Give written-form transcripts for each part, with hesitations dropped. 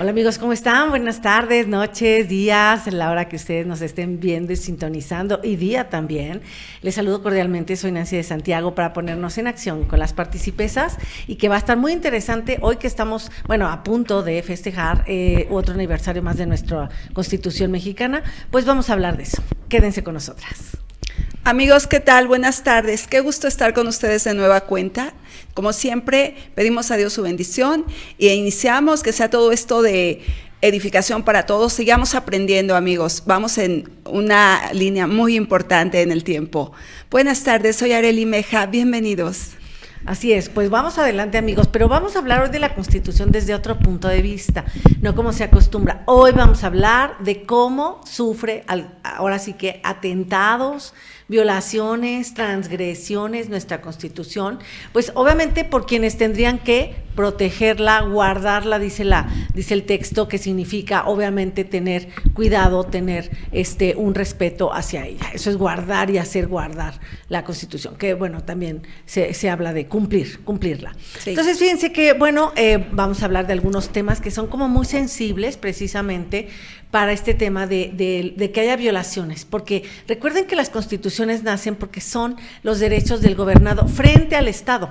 Hola amigos, ¿cómo están? Buenas tardes, noches, días, a la hora que ustedes nos estén viendo y sintonizando, y día también. Les saludo cordialmente, soy Nancy de Santiago para ponernos en acción con las participesas y que va a estar muy interesante hoy que estamos, a punto de festejar otro aniversario más de nuestra Constitución mexicana, pues vamos a hablar de eso. Quédense con nosotras. Amigos, ¿qué tal? Buenas tardes. Qué gusto estar con ustedes de nueva cuenta. Como siempre, pedimos a Dios su bendición e iniciamos que sea todo esto de edificación para todos. Sigamos aprendiendo, amigos. Vamos en una línea muy importante en el tiempo. Buenas tardes, soy Arely Meja. Bienvenidos. Así es, pues vamos adelante amigos, pero vamos a hablar hoy de la Constitución desde otro punto de vista, no como se acostumbra. Hoy vamos a hablar de cómo sufre, ahora sí que atentados, violaciones, transgresiones nuestra Constitución, pues obviamente por quienes tendrían que protegerla, guardarla, dice el texto, que significa obviamente tener cuidado, tener un respeto hacia ella. Eso es guardar y hacer guardar la Constitución, que también se habla de cumplirla. Sí. Entonces, fíjense que, vamos a hablar de algunos temas que son como muy sensibles precisamente para este tema de que haya violaciones, porque recuerden que las constituciones nacen porque son los derechos del gobernado frente al Estado,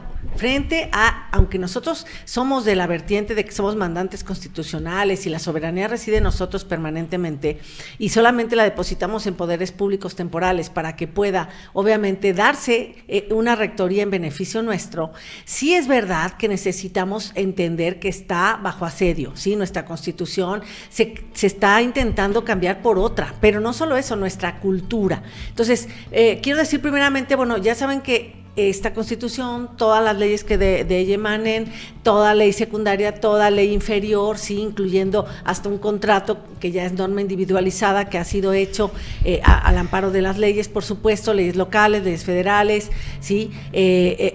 aunque nosotros somos de la vertiente de que somos mandantes constitucionales y la soberanía reside en nosotros permanentemente y solamente la depositamos en poderes públicos temporales para que pueda obviamente darse una rectoría en beneficio nuestro, sí es verdad que necesitamos entender que está bajo asedio, ¿sí? Nuestra Constitución se está intentando cambiar por otra, pero no solo eso, nuestra cultura. Entonces, quiero decir primeramente, ya saben que esta Constitución, todas las leyes que de ella emanen, toda ley secundaria, toda ley inferior, sí, incluyendo hasta un contrato que ya es norma individualizada, que ha sido hecho al amparo de las leyes, por supuesto, leyes locales, leyes federales, sí,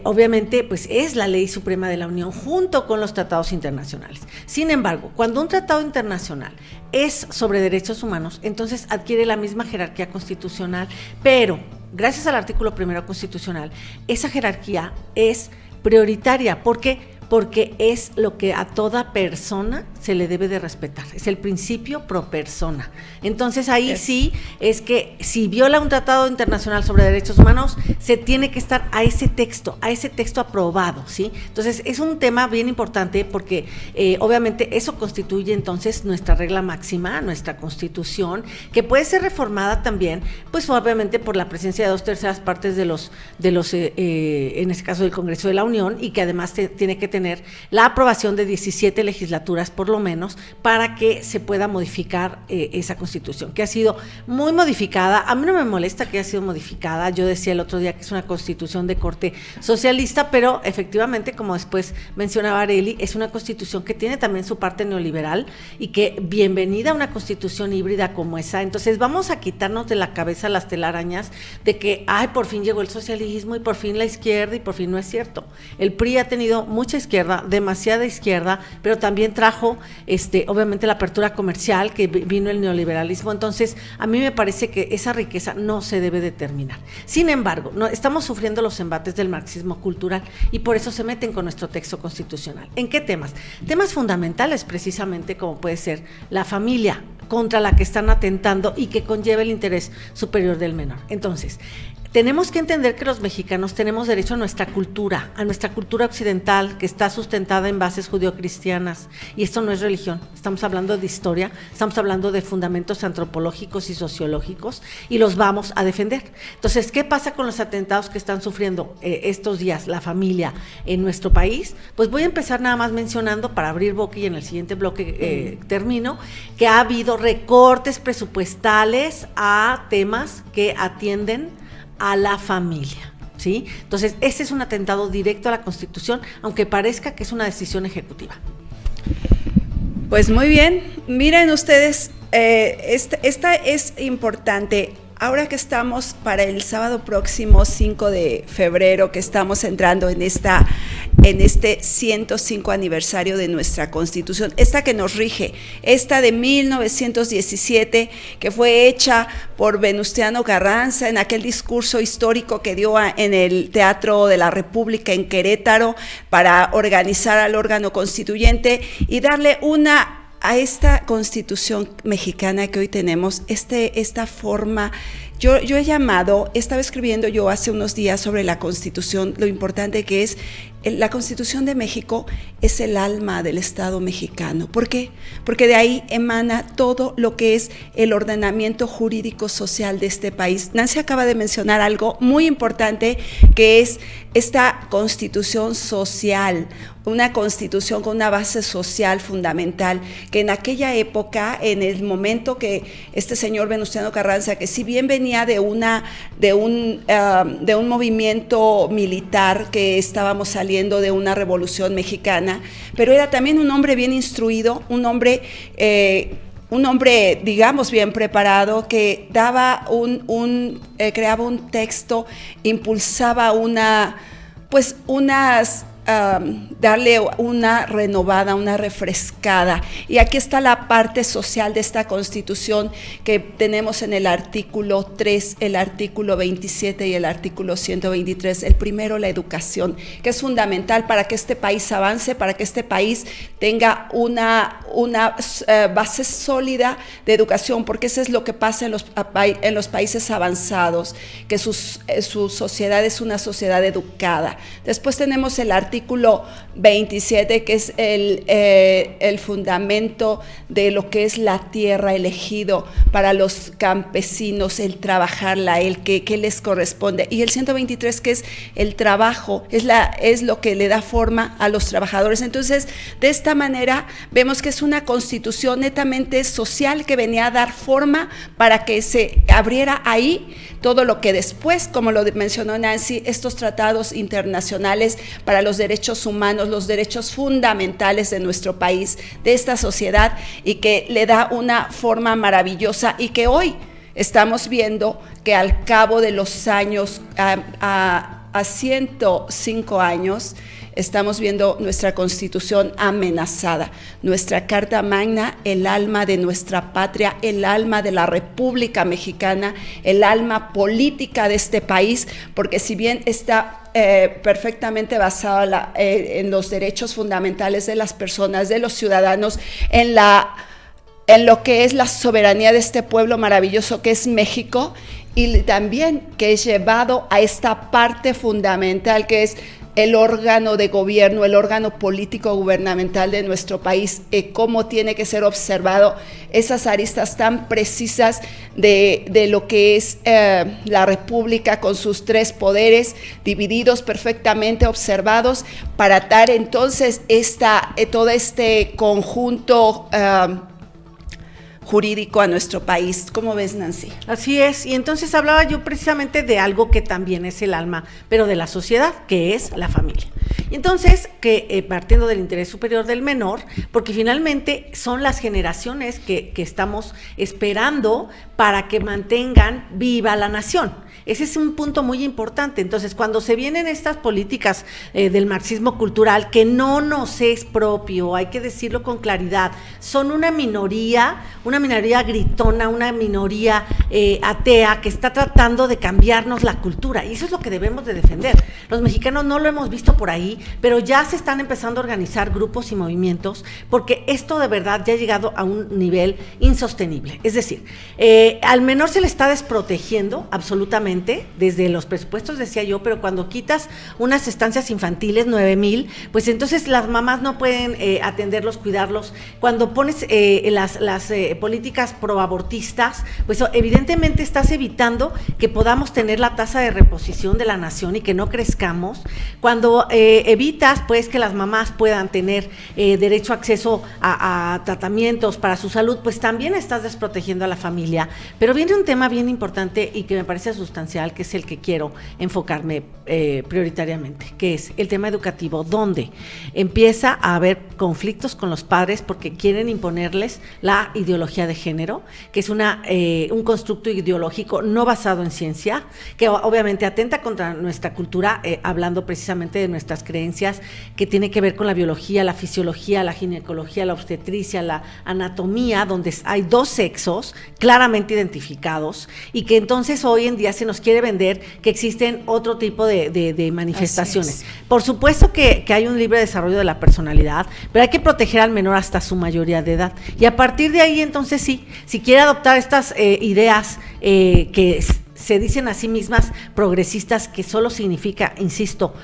obviamente, pues es la ley suprema de la Unión junto con los tratados internacionales. Sin embargo, cuando un tratado internacional es sobre derechos humanos, entonces adquiere la misma jerarquía constitucional, pero gracias al artículo primero constitucional, esa jerarquía es prioritaria. ¿Por qué? Porque es lo que a toda persona se le debe de respetar, es el principio pro persona. Entonces ahí sí es que si viola un tratado internacional sobre derechos humanos, se tiene que estar a ese texto aprobado, ¿sí? Entonces es un tema bien importante porque obviamente eso constituye entonces nuestra regla máxima, nuestra Constitución, que puede ser reformada también, pues obviamente por la presencia de 2/3 partes de los en este caso del Congreso de la Unión, y que además tiene que tener la aprobación de 17 legislaturas por lo menos para que se pueda modificar esa Constitución, que ha sido muy modificada. A mí no me molesta que haya sido modificada, yo decía el otro día que es una Constitución de corte socialista, pero efectivamente, como después mencionaba Arely, es una Constitución que tiene también su parte neoliberal y que bienvenida a una Constitución híbrida como esa. Entonces vamos a quitarnos de la cabeza las telarañas de que, por fin llegó el socialismo y por fin la izquierda, y por fin no es cierto. El PRI ha tenido mucha izquierda, demasiada izquierda, pero también trajo obviamente la apertura comercial, que vino el neoliberalismo. Entonces a mí me parece que esa riqueza no se debe determinar. Sin embargo, estamos sufriendo los embates del marxismo cultural y por eso se meten con nuestro texto constitucional. ¿En qué temas? Temas fundamentales precisamente, como puede ser la familia, contra la que están atentando y que conlleva el interés superior del menor. Entonces, tenemos que entender que los mexicanos tenemos derecho a nuestra cultura occidental, que está sustentada en bases judeocristianas, y esto no es religión, estamos hablando de historia, estamos hablando de fundamentos antropológicos y sociológicos, y los vamos a defender. Entonces, ¿qué pasa con los atentados que están sufriendo estos días la familia en nuestro país? Pues voy a empezar nada más mencionando, para abrir boca, y en el siguiente bloque termino, que ha habido recortes presupuestales a temas que atienden a la familia, ¿sí? Entonces, este es un atentado directo a la Constitución, aunque parezca que es una decisión ejecutiva. Pues muy bien, miren ustedes, esta es importante. Ahora que estamos para el sábado próximo 5 de febrero, que estamos entrando en este 105 aniversario de nuestra Constitución, esta que nos rige, esta de 1917, que fue hecha por Venustiano Carranza en aquel discurso histórico que dio en el Teatro de la República en Querétaro para organizar al órgano constituyente y darle una a esta Constitución mexicana que hoy tenemos, esta forma. Yo he llamado, estaba escribiendo yo hace unos días sobre la Constitución, lo importante que es, la Constitución de México es el alma del Estado mexicano. ¿Por qué? Porque de ahí emana todo lo que es el ordenamiento jurídico social de este país. Nancy acaba de mencionar algo muy importante, que es esta Constitución social, una Constitución con una base social fundamental, que en aquella época, en el momento que este señor Venustiano Carranza, que si bien venía de un movimiento militar, que estábamos saliendo de una revolución mexicana, pero era también un hombre bien instruido, un hombre, digamos, bien preparado, que daba creaba un texto, impulsaba darle una renovada, una refrescada. Y aquí está la parte social de esta Constitución que tenemos en el artículo 3, el artículo 27 y el artículo 123. El primero, la educación, que es fundamental para que este país avance, para que este país tenga una base sólida de educación, porque eso es lo que pasa en los países avanzados, que su sociedad es una sociedad educada. Después tenemos el artículo 27, que es el fundamento de lo que es la tierra elegido para los campesinos, el trabajarla, que les corresponde. Y el 123, que es el trabajo, es lo que le da forma a los trabajadores. Entonces, de esta manera, vemos que es una constitución netamente social que venía a dar forma para que se abriera ahí todo lo que después, como lo mencionó Nancy, estos tratados internacionales para los derechos humanos, los derechos fundamentales de nuestro país, de esta sociedad, y que le da una forma maravillosa, y que hoy estamos viendo que al cabo de los años, a 105 años, estamos viendo nuestra Constitución amenazada, nuestra Carta Magna, el alma de nuestra patria, el alma de la República Mexicana, el alma política de este país, porque si bien está perfectamente basada en los derechos fundamentales de las personas, de los ciudadanos, en lo que es la soberanía de este pueblo maravilloso que es México, y también que es llevado a esta parte fundamental que es el órgano de gobierno, el órgano político gubernamental de nuestro país, cómo tiene que ser observado, esas aristas tan precisas de lo que es la República con sus tres poderes divididos, perfectamente observados, para dar entonces todo este conjunto jurídico a nuestro país. ¿Cómo ves, Nancy? Así es, y entonces hablaba yo precisamente de algo que también es el alma, pero de la sociedad, que es la familia. Y entonces, partiendo del interés superior del menor, porque finalmente son las generaciones que estamos esperando para que mantengan viva la nación. Ese es un punto muy importante. Entonces, cuando se vienen estas políticas del marxismo cultural, que no nos es propio, hay que decirlo con claridad, son una minoría gritona, una minoría atea, que está tratando de cambiarnos la cultura, y eso es lo que debemos de defender. Los mexicanos no lo hemos visto por ahí, pero ya se están empezando a organizar grupos y movimientos, porque esto de verdad ya ha llegado a un nivel insostenible. Es decir, al menor se le está desprotegiendo absolutamente desde los presupuestos, decía yo, pero cuando quitas unas estancias infantiles, 9,000, pues entonces las mamás no pueden atenderlos, cuidarlos. Cuando pones las políticas proabortistas, pues evidentemente estás evitando que podamos tener la tasa de reposición de la nación y que no crezcamos. Cuando evitas pues que las mamás puedan tener derecho a acceso a tratamientos para su salud, pues también estás desprotegiendo a la familia. Pero viene un tema bien importante y que me parece sustancial, que es el que quiero enfocarme prioritariamente, que es el tema educativo, donde empieza a haber conflictos con los padres porque quieren imponerles la ideología de género, que es un constructo ideológico no basado en ciencia, que obviamente atenta contra nuestra cultura, hablando precisamente de nuestras creencias, que tiene que ver con la biología, la fisiología, la ginecología, la obstetricia, la anatomía, donde hay dos sexos claramente identificados, y que entonces hoy en día se nos quiere vender que existen otro tipo de manifestaciones. Por supuesto que hay un libre desarrollo de la personalidad, pero hay que proteger al menor hasta su mayoría de edad. Y a partir de ahí, entonces sí, si quiere adoptar estas ideas que se dicen a sí mismas progresistas, que solo significa, insisto,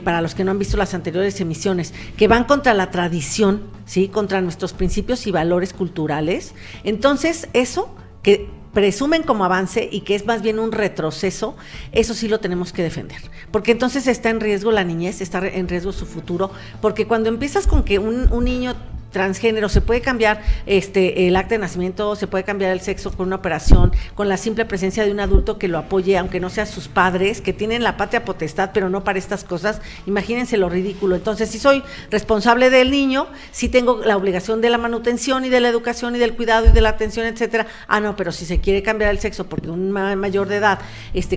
para los que no han visto las anteriores emisiones, que van contra la tradición, ¿sí?, contra nuestros principios y valores culturales, entonces eso que presumen como avance y que es más bien un retroceso, eso sí lo tenemos que defender, porque entonces está en riesgo la niñez, está en riesgo su futuro, porque cuando empiezas con que un niño transgénero se puede cambiar el acta de nacimiento, se puede cambiar el sexo con una operación, con la simple presencia de un adulto que lo apoye, aunque no sean sus padres, que tienen la patria potestad, pero no para estas cosas, imagínense lo ridículo. Entonces, si soy responsable del niño, si tengo la obligación de la manutención y de la educación y del cuidado y de la atención, etcétera. No, pero si se quiere cambiar el sexo porque un mayor de edad,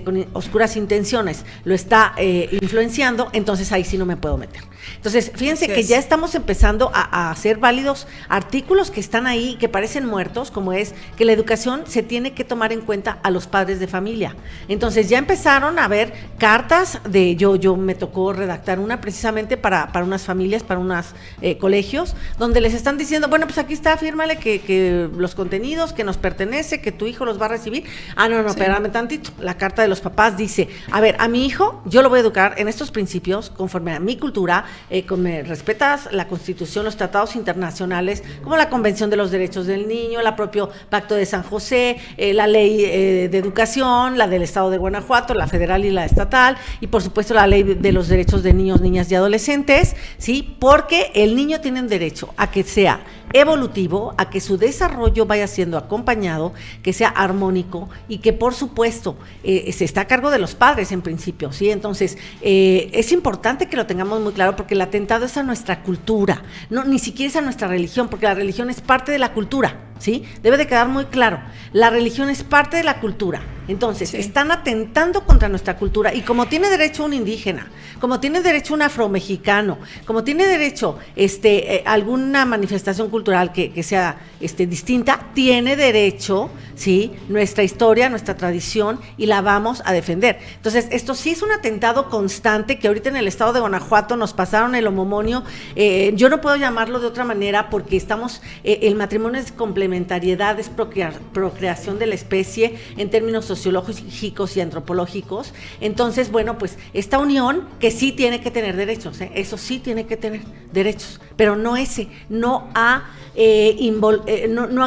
con oscuras intenciones, lo está influenciando, entonces ahí sí no me puedo meter. Entonces, fíjense que ya estamos empezando a hacer válidos artículos que están ahí, que parecen muertos, como es que la educación se tiene que tomar en cuenta a los padres de familia. Entonces ya empezaron a haber cartas de, yo me tocó redactar una precisamente para unas familias, para unos colegios, donde les están diciendo, bueno, pues aquí está, fírmale que los contenidos, que nos pertenece, que tu hijo los va a recibir. No, espérame tantito. La carta de los papás dice, a ver, a mi hijo yo lo voy a educar en estos principios, conforme a mi cultura, respetas la Constitución, los tratados internacionales, como la Convención de los Derechos del Niño, el propio Pacto de San José, la Ley de Educación, la del Estado de Guanajuato, la federal y la estatal, y por supuesto la Ley de los Derechos de Niños, Niñas y Adolescentes, ¿sí? Porque el niño tiene un derecho a que sea evolutivo, a que su desarrollo vaya siendo acompañado, que sea armónico y que por supuesto se está a cargo de los padres en principio, ¿sí? Entonces es importante que lo tengamos muy claro, porque el atentado es a nuestra cultura, no, ni siquiera es a nuestra religión, porque la religión es parte de la cultura, ¿sí? Debe de quedar muy claro, la religión es parte de la cultura. Entonces, están atentando contra nuestra cultura, y como tiene derecho un indígena, como tiene derecho un afromexicano, como tiene derecho alguna manifestación cultural que sea distinta, tiene derecho, ¿sí?, nuestra historia, nuestra tradición, y la vamos a defender. Entonces, esto sí es un atentado constante, que ahorita en el estado de Guanajuato nos pasaron el homomonio. Yo no puedo llamarlo de otra manera, porque el matrimonio es complementariedad, es procreación de la especie en términos sociológicos y antropológicos. Entonces, bueno, pues esta unión que sí tiene que tener derechos, eso sí tiene que tener derechos, pero no a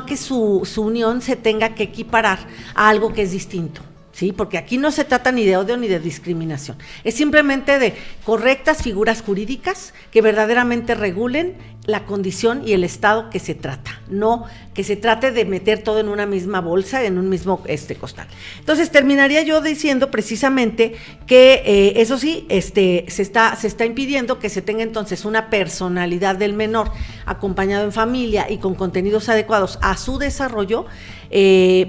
que su unión se tenga que equiparar a algo que es distinto. Sí, porque aquí no se trata ni de odio ni de discriminación, es simplemente de correctas figuras jurídicas que verdaderamente regulen la condición y el estado que se trata, no que se trate de meter todo en una misma bolsa, en un mismo costal. Entonces terminaría yo diciendo precisamente que eso sí, se está impidiendo que se tenga entonces una personalidad del menor acompañado en familia y con contenidos adecuados a su desarrollo,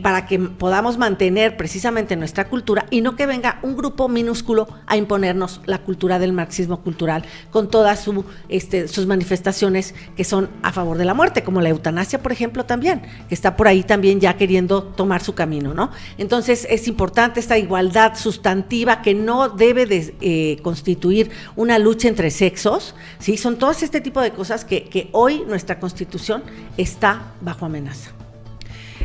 para que podamos mantener precisamente nuestra cultura, y no que venga un grupo minúsculo a imponernos la cultura del marxismo cultural con todas sus manifestaciones que son a favor de la muerte, como la eutanasia, por ejemplo, también, que está por ahí también ya queriendo tomar su camino, ¿no? Entonces es importante esta igualdad sustantiva, que no debe de constituir una lucha entre sexos, ¿sí? Son todos este tipo de cosas que hoy nuestra Constitución está bajo amenaza.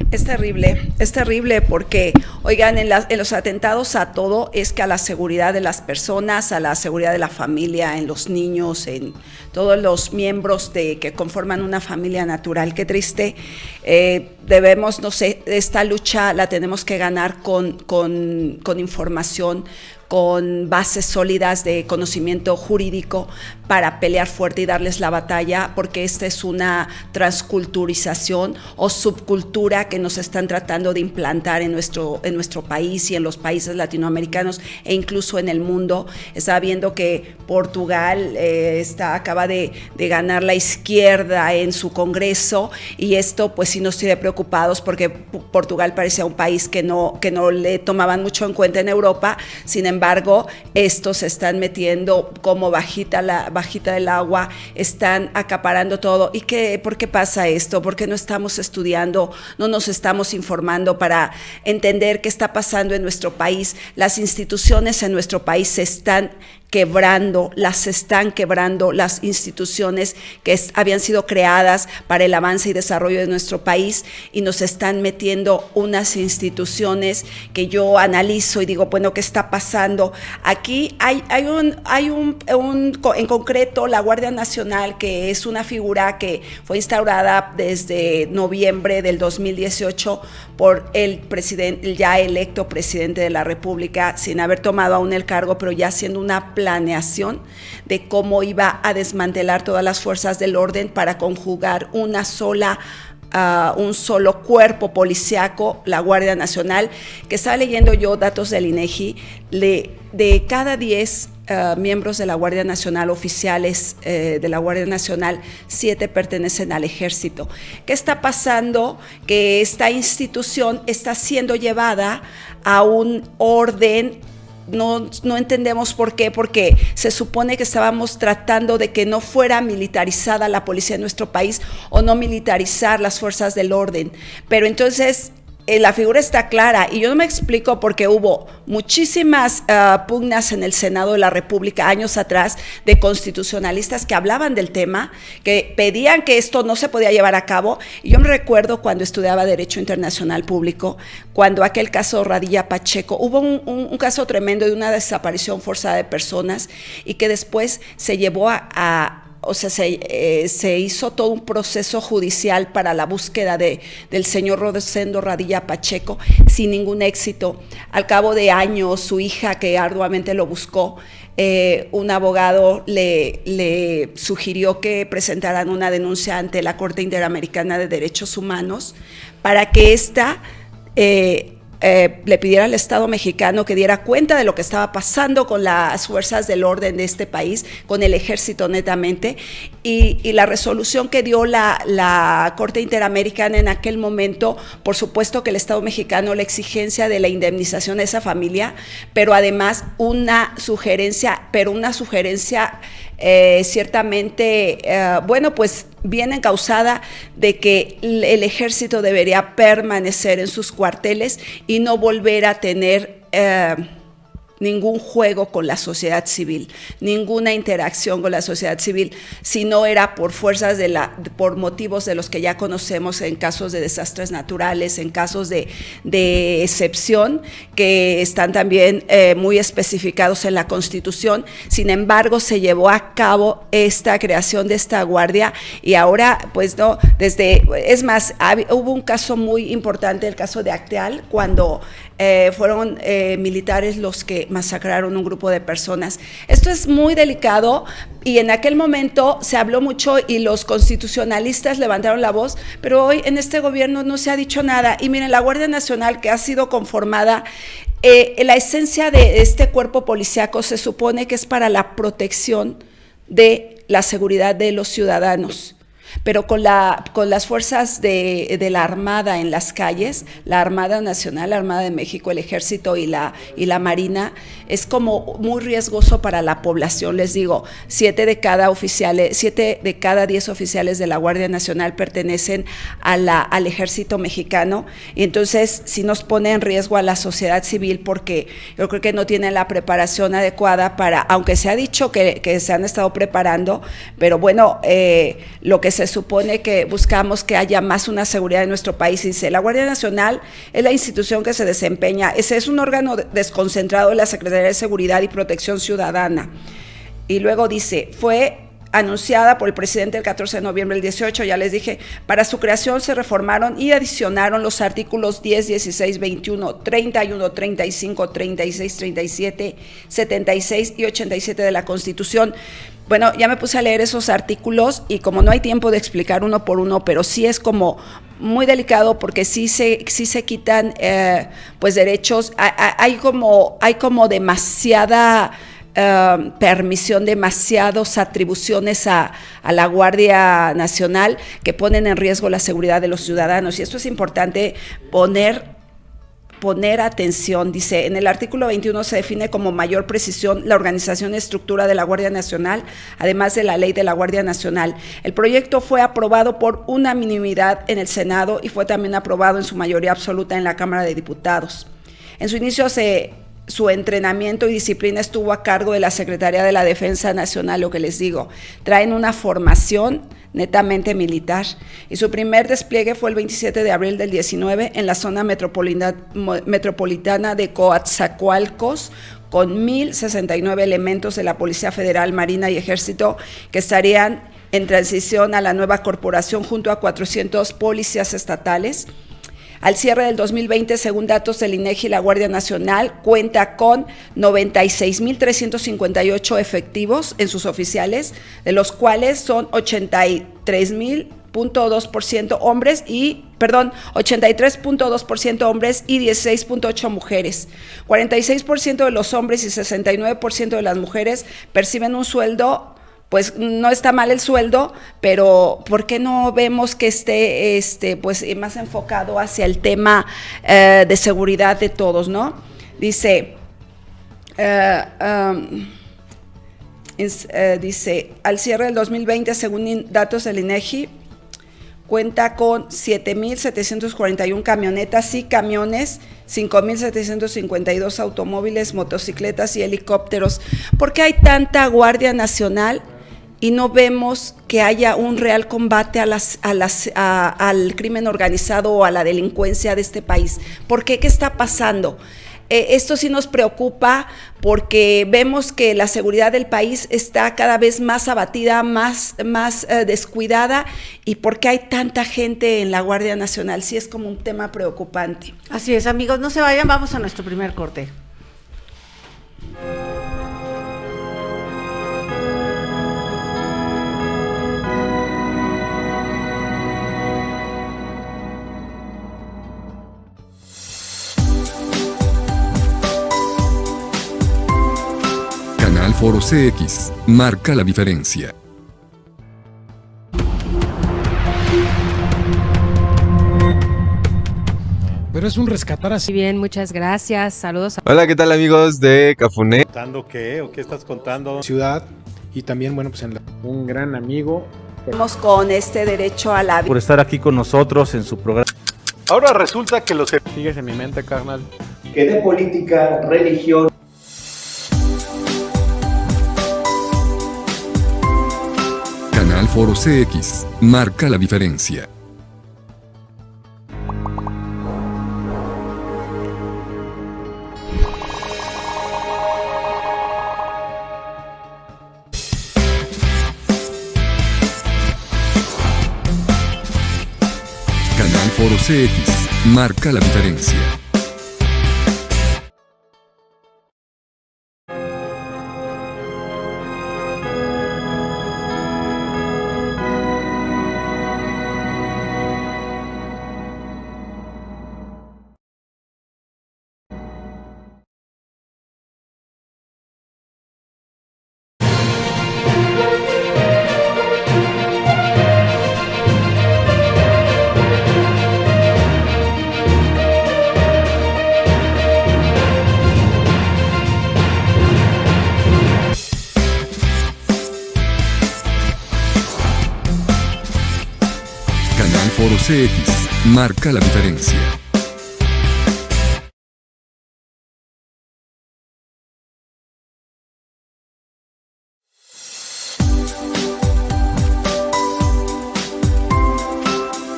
Es terrible porque, oigan, en los atentados a todo, es que a la seguridad de las personas, a la seguridad de la familia, en los niños, en todos los miembros que conforman una familia natural. Qué triste. Debemos, esta lucha la tenemos que ganar con información, con bases sólidas de conocimiento jurídico, para pelear fuerte y darles la batalla, porque esta es una transculturización o subcultura que nos están tratando de implantar en nuestro país y en los países latinoamericanos e incluso en el mundo. Estaba viendo que Portugal acaba de ganar la izquierda en su Congreso, y esto pues sí nos tiene preocupados, porque Portugal parecía un país que no le tomaban mucho en cuenta en Europa. Sin embargo, estos se están metiendo como bajita del agua, están acaparando todo. ¿Y por qué pasa esto? ¿Por qué no estamos estudiando, no nos estamos informando para entender qué está pasando en nuestro país? Las instituciones en nuestro país se están quebrando, las están quebrando las instituciones que habían sido creadas para el avance y desarrollo de nuestro país, y nos están metiendo unas instituciones que yo analizo y digo, bueno, ¿qué está pasando? Aquí hay en concreto la Guardia Nacional, que es una figura que fue instaurada desde noviembre del 2018 por el presidente, el ya electo presidente de la República, sin haber tomado aún el cargo, pero ya haciendo una planeación de cómo iba a desmantelar todas las fuerzas del orden para conjugar un solo cuerpo policíaco, la Guardia Nacional, que estaba leyendo yo datos del INEGI, de cada 10 miembros de la Guardia Nacional, oficiales de la Guardia Nacional, 7 pertenecen al Ejército. ¿Qué está pasando? Que esta institución está siendo llevada a un orden. No entendemos por qué, porque se supone que estábamos tratando de que no fuera militarizada la policía en nuestro país, o no militarizar las fuerzas del orden, pero entonces la figura está clara, y yo no me explico porque hubo muchísimas pugnas en el Senado de la República años atrás de constitucionalistas que hablaban del tema, que pedían que esto no se podía llevar a cabo. Y yo me recuerdo cuando estudiaba Derecho Internacional Público, cuando aquel caso Radilla Pacheco, hubo un caso tremendo de una desaparición forzada de personas, y que después se llevó se hizo todo un proceso judicial para la búsqueda del señor Rosendo Radilla Pacheco, sin ningún éxito. Al cabo de años, su hija, que arduamente lo buscó, un abogado le sugirió que presentaran una denuncia ante la Corte Interamericana de Derechos Humanos para que ésta le pidiera al Estado mexicano que diera cuenta de lo que estaba pasando con las fuerzas del orden de este país, con el ejército netamente, y la resolución que dio la Corte Interamericana en aquel momento, por supuesto que el Estado mexicano, la exigencia de la indemnización de esa familia, pero además una sugerencia ciertamente, pues bien encausada, de que el ejército debería permanecer en sus cuarteles y no volver a tener ningún juego con la sociedad civil, ninguna interacción con la sociedad civil, si no era por por motivos de los que ya conocemos, en casos de desastres naturales, en casos de excepción, que están también muy especificados en la Constitución. Sin embargo, se llevó a cabo esta creación de esta guardia, y ahora, pues no, es más, hubo un caso muy importante, el caso de Acteal, cuando fueron militares los que masacraron un grupo de personas. Esto es muy delicado, y en aquel momento se habló mucho y los constitucionalistas levantaron la voz, pero hoy en este gobierno no se ha dicho nada. Y miren, la Guardia Nacional, que ha sido conformada, la esencia de este cuerpo policíaco se supone que es para la protección de la seguridad de los ciudadanos. Pero con las fuerzas de la Armada en las calles, la Armada Nacional, la Armada de México, el Ejército y la Marina, es como muy riesgoso para la población. Les digo, 7 de cada 10 oficiales de la Guardia Nacional pertenecen al Ejército mexicano, y entonces sí nos pone en riesgo a la sociedad civil, porque yo creo que no tienen la preparación adecuada aunque se ha dicho que se han estado preparando, pero bueno, lo que se supone que buscamos que haya más una seguridad en nuestro país. Dice, la Guardia Nacional es la institución que se desempeña, ese es un órgano desconcentrado de la Secretaría de Seguridad y Protección Ciudadana. Y luego dice, fue anunciada por el presidente el 14 de noviembre del 18, ya les dije. Para su creación se reformaron y adicionaron los artículos 10, 16, 21, 31, 35, 36, 37, 76 y 87 de la Constitución. Bueno, ya me puse a leer esos artículos, y como no hay tiempo de explicar uno por uno, pero sí es como muy delicado, porque sí se quitan pues derechos. Hay como demasiada permisión, demasiadas atribuciones a la Guardia Nacional que ponen en riesgo la seguridad de los ciudadanos, y esto es importante poner atención. Dice, en el artículo 21 se define como mayor precisión la organización y estructura de la Guardia Nacional, además de la ley de la Guardia Nacional. El proyecto fue aprobado por unanimidad en el Senado y fue también aprobado en su mayoría absoluta en la Cámara de Diputados. En su inicio se su entrenamiento y disciplina estuvo a cargo de la Secretaría de la Defensa Nacional, lo que les digo. Traen una formación netamente militar y su primer despliegue fue el 27 de abril del 19 en la zona metropolitana de Coatzacoalcos, con 1,069 elementos de la Policía Federal, Marina y Ejército que estarían en transición a la nueva corporación junto a 400 policías estatales. Al cierre del 2020, según datos del INEGI, la Guardia Nacional cuenta con 96,358 efectivos en sus oficiales, de los cuales son 83.2% hombres y 83.2% hombres y 16.8 mujeres. 46% de los hombres y 69% de las mujeres perciben un sueldo. Pues no está mal el sueldo, pero ¿por qué no vemos que esté pues más enfocado hacia el tema de seguridad de todos, ¿no? Dice, al cierre del 2020, según datos del INEGI, cuenta con 7,741 camionetas y camiones, 5,752 automóviles, motocicletas y helicópteros. ¿Por qué hay tanta Guardia Nacional y no vemos que haya un real combate al crimen organizado o a la delincuencia de este país? ¿Por qué? ¿Qué está pasando? Esto sí nos preocupa porque vemos que la seguridad del país está cada vez más abatida, más descuidada, y por qué hay tanta gente en la Guardia Nacional. Sí es como un tema preocupante. Así es, amigos, no se vayan, vamos a nuestro primer corte. Canal Foro CX, marca la diferencia. Pero es un rescatar así. Bien, muchas gracias. Saludos. Hola, ¿qué tal, amigos de Cafuné? ¿Contando qué? ¿O qué estás contando? Ciudad y también, bueno, pues un gran amigo. Estamos con este derecho a la vida. Por estar aquí con nosotros en su programa. Ahora resulta que los... Sigues en mi mente, carnal. Que de política, religión. Canal Foro CX, marca la diferencia. Canal Foro CX, marca la diferencia. Canal Foro CX, marca la diferencia.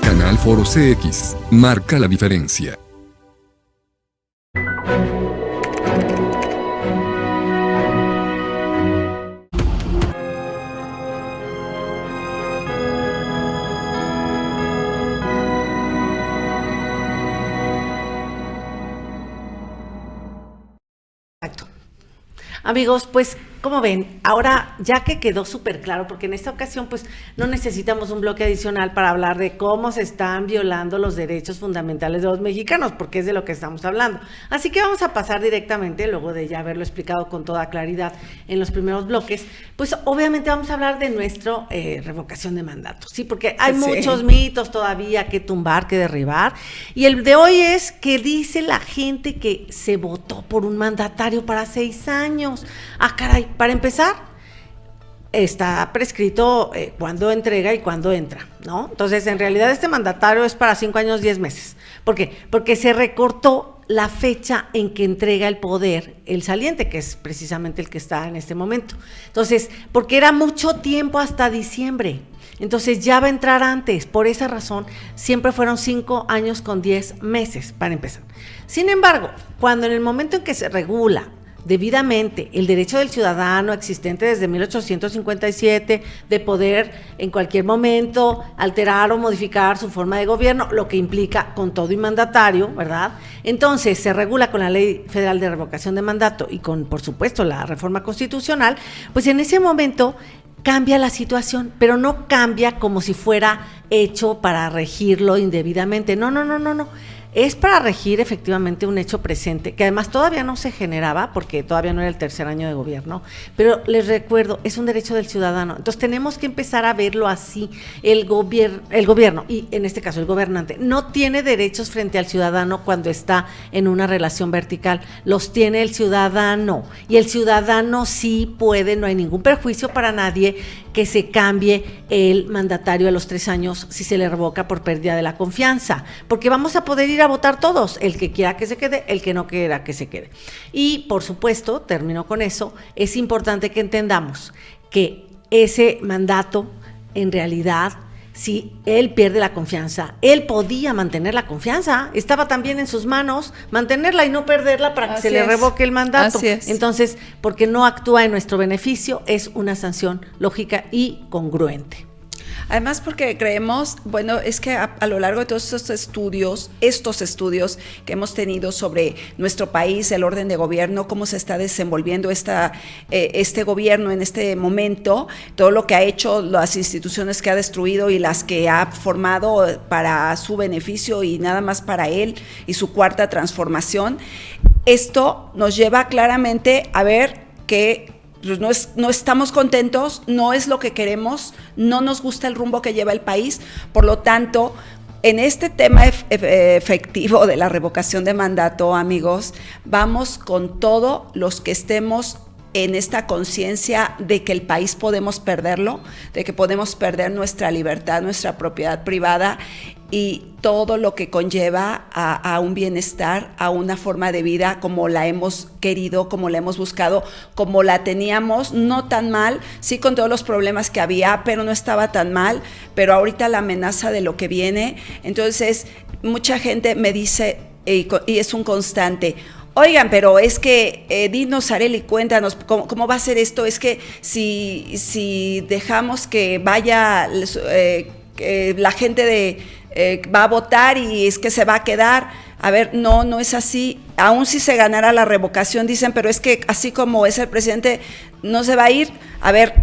Canal Foro CX, marca la diferencia. Exacto. Amigos, pues, como ven, ahora ya que quedó súper claro, porque en esta ocasión pues no necesitamos un bloque adicional para hablar de cómo se están violando los derechos fundamentales de los mexicanos, porque es de lo que estamos hablando. Así que vamos a pasar directamente, luego de ya haberlo explicado con toda claridad en los primeros bloques, pues obviamente vamos a hablar de nuestra revocación de mandato, ¿sí? Porque hay muchos mitos todavía que tumbar, que derribar, y el de hoy es que dice la gente que se votó por un mandatario para 6 años. Ah, caray, para empezar, está prescrito cuándo entrega y cuándo entra, ¿no? Entonces, en realidad este mandatario es para 5 años, 10 meses. ¿Por qué? Porque se recortó la fecha en que entrega el poder el saliente, que es precisamente el que está en este momento. Entonces, porque era mucho tiempo hasta diciembre, entonces ya va a entrar antes. Por esa razón, siempre fueron 5 años con 10 meses para empezar. Sin embargo, cuando en el momento en que se regula debidamente el derecho del ciudadano existente desde 1857 de poder en cualquier momento alterar o modificar su forma de gobierno, lo que implica con todo y mandatario, ¿verdad? Entonces se regula con la Ley Federal de Revocación de Mandato y con, por supuesto, la reforma constitucional, pues en ese momento cambia la situación, pero no cambia como si fuera hecho para regirlo indebidamente. No. Es para regir efectivamente un hecho presente, que además todavía no se generaba, porque todavía no era el tercer año de gobierno, pero les recuerdo, es un derecho del ciudadano. Entonces tenemos que empezar a verlo así. El gobierno, y en este caso el gobernante, no tiene derechos frente al ciudadano cuando está en una relación vertical, los tiene el ciudadano, y el ciudadano sí puede, no hay ningún perjuicio para nadie que se cambie el mandatario a los 3 años si se le revoca por pérdida de la confianza, porque vamos a poder ir a votar todos, el que quiera que se quede, el que no quiera que se quede. Y por supuesto, termino con eso, es importante que entendamos que ese mandato, en realidad, si él pierde la confianza, él podía mantener la confianza, estaba también en sus manos mantenerla y no perderla para que se le revoque el mandato. Así es. Entonces, porque no actúa en nuestro beneficio, es una sanción lógica y congruente. Además, porque creemos, bueno, es que a lo largo de todos estos estudios que hemos tenido sobre nuestro país, el orden de gobierno, cómo se está desenvolviendo este gobierno en este momento, todo lo que ha hecho, las instituciones que ha destruido y las que ha formado para su beneficio y nada más para él y su cuarta transformación, esto nos lleva claramente a ver que no estamos contentos, no es lo que queremos, no nos gusta el rumbo que lleva el país, por lo tanto, en este tema efectivo de la revocación de mandato, amigos, vamos con todos los que estemos en esta conciencia de que el país podemos perderlo, de que podemos perder nuestra libertad, nuestra propiedad privada y todo lo que conlleva a un bienestar, a una forma de vida como la hemos querido, como la hemos buscado, como la teníamos, no tan mal, sí con todos los problemas que había, pero no estaba tan mal, pero ahorita la amenaza de lo que viene. Entonces, mucha gente me dice, y es un constante, oigan, pero es que dinos, Arely, cuéntanos, ¿cómo va a ser esto? Es que si dejamos que vaya la gente va a votar y es que se va a quedar. A ver, no es así. Aún si se ganara la revocación, dicen, pero es que así como es el presidente, no se va a ir. A ver,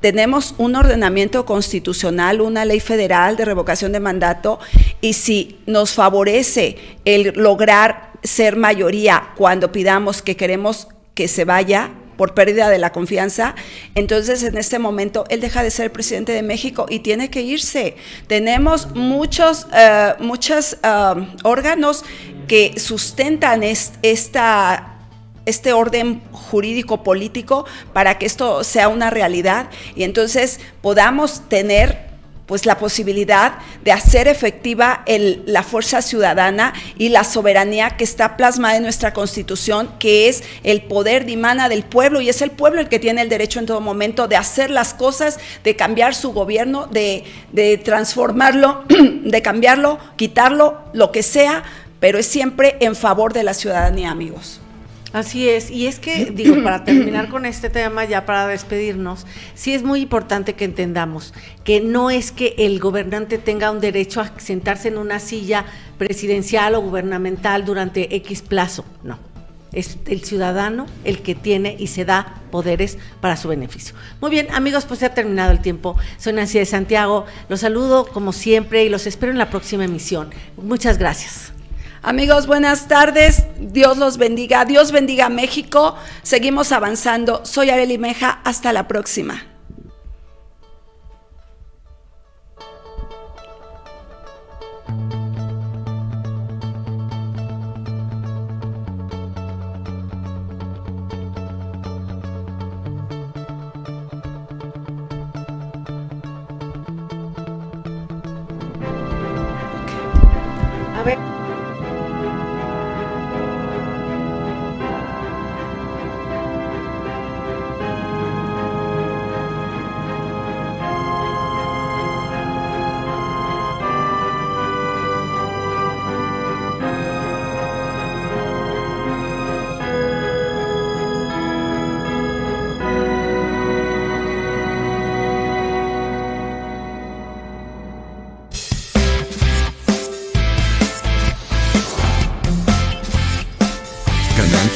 tenemos un ordenamiento constitucional, una ley federal de revocación de mandato, y si nos favorece el lograr ser mayoría cuando pidamos que queremos que se vaya por pérdida de la confianza, entonces en este momento él deja de ser presidente de México y tiene que irse. Tenemos muchos órganos que sustentan este orden jurídico político para que esto sea una realidad y entonces podamos tener pues la posibilidad de hacer efectiva la fuerza ciudadana y la soberanía que está plasmada en nuestra Constitución, que es el poder dimana del pueblo, y es el pueblo el que tiene el derecho en todo momento de hacer las cosas, de cambiar su gobierno, de transformarlo, de cambiarlo, quitarlo, lo que sea, pero es siempre en favor de la ciudadanía, amigos. Así es, y es que, digo, para terminar con este tema, ya para despedirnos, sí es muy importante que entendamos que no es que el gobernante tenga un derecho a sentarse en una silla presidencial o gubernamental durante X plazo, no. Es el ciudadano el que tiene y se da poderes para su beneficio. Muy bien, amigos, pues se ha terminado el tiempo. Soy Nancy de Santiago, los saludo como siempre y los espero en la próxima emisión. Muchas gracias. Amigos, buenas tardes, Dios los bendiga, Dios bendiga a México, seguimos avanzando, soy Arely Meja, hasta la próxima. A ver.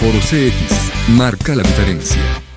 Foro CX marca la diferencia.